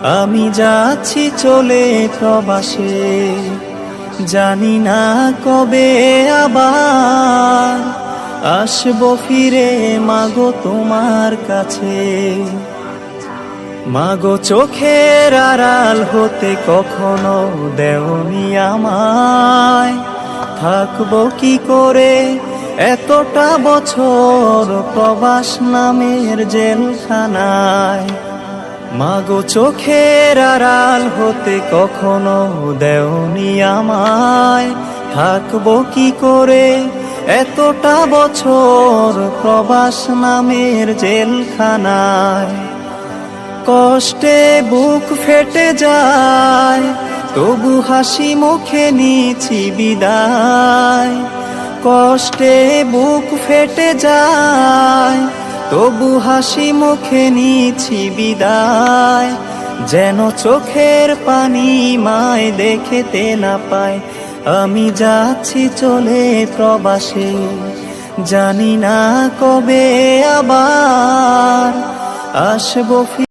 আমি যাচ্ছি চলে প্রবাসে, জানি না কবে আবার আসবো ফিরে মাগো তোমার কাছে। মাগো চোখের আড়াল হতে কখনো দেওনি আমায়, থাকবো কি করে এতটা বছর প্রবাস নামের জেলখানায়। মাগো চোখের আড়াল হতে কখনো দেওনি আমায়, থাকবো কি করে এতটা বছর প্রবাস নামের জেলখানায়। কষ্টে বুক ফেটে যায় তবু হাসি মুখে নিছি বিদায়। কষ্টে বুক ফেটে যায় তবু হাসি মুখে নিছি বিদায়। যেন চোখের পানি মায় দেখতে না পায়, আমি যাচ্ছি চলে প্রবাসে, জানি না কবে আবার আসবো।